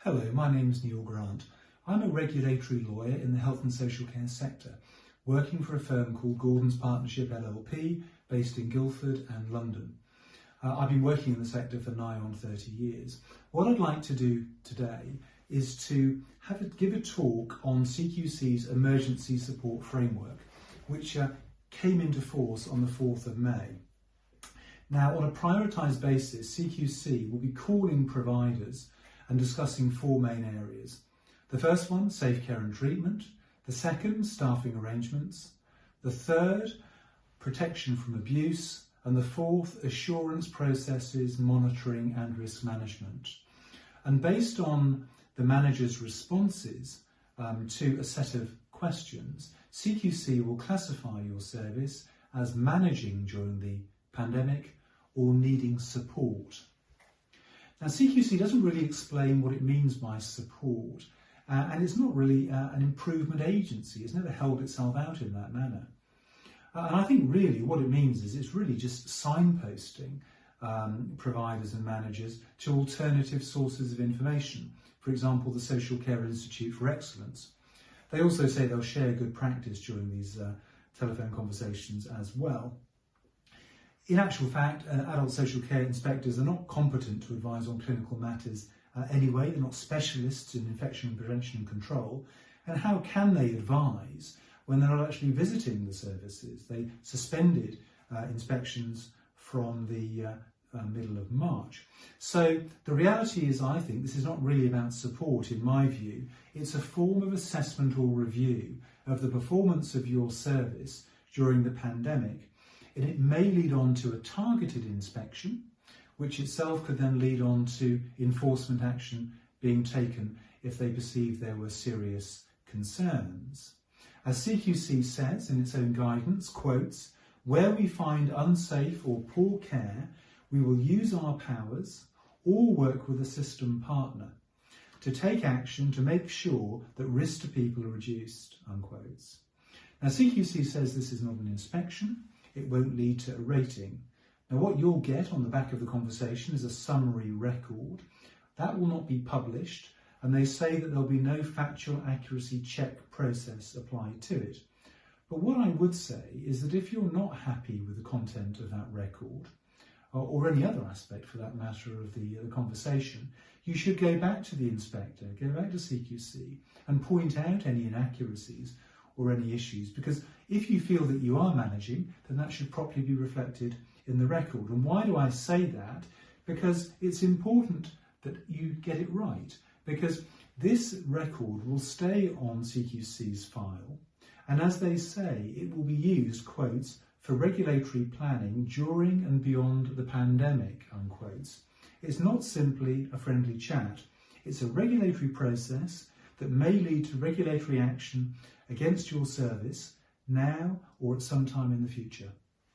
Hello, my name is Neil Grant. I'm a regulatory lawyer in the health and social care sector, working for a firm called Gordon's Partnership LLP, based in Guildford and London. I've been working in the sector for nigh on 30 years. What I'd like to do today is to give a talk on CQC's Emergency Support Framework, which came into force on the 4th of May. Now, on a prioritised basis, CQC will be calling providers and discussing four main areas. The first one, safe care and treatment. The second, staffing arrangements. The third, protection from abuse. And the fourth, assurance processes, monitoring and risk management. And based on the manager's responses to a set of questions, CQC will classify your service as managing during the pandemic or needing support. Now, CQC doesn't really explain what it means by support, and it's not really an improvement agency. It's never held itself out in that manner. And I think really what it means is it's really just signposting providers and managers to alternative sources of information. For example, the Social Care Institute for Excellence. They also say they'll share good practice during these telephone conversations as well. In actual fact, adult social care inspectors are not competent to advise on clinical matters anyway. They're not specialists in infection prevention and control. And how can they advise when they're not actually visiting the services? They suspended inspections from the middle of March. So the reality is, I think, this is not really about support in my view. It's a form of assessment or review of the performance of your service during the pandemic. And it may lead on to a targeted inspection, which itself could then lead on to enforcement action being taken if they perceive there were serious concerns. As CQC says in its own guidance, quotes, "Where we find unsafe or poor care, we will use our powers or work with a system partner to take action to make sure that risks to people are reduced," unquote. Now, CQC says this is not an inspection. It won't lead to a rating. Now, what you'll get on the back of the conversation is a summary record. That will not be published, and they say that there'll be no factual accuracy check process applied to it. But what I would say is that if you're not happy with the content of that record, or any other aspect for that matter of the conversation, you should go back to the inspector, go back to CQC and point out any inaccuracies or any issues, because if you feel that you are managing, then that should properly be reflected in the record. And why do I say that? Because it's important that you get it right, because this record will stay on CQC's file, and as they say, it will be used, quotes, for regulatory planning during and beyond the pandemic, unquotes. It's not simply a friendly chat. It's a regulatory process that may lead to regulatory action against your service now or at some time in the future.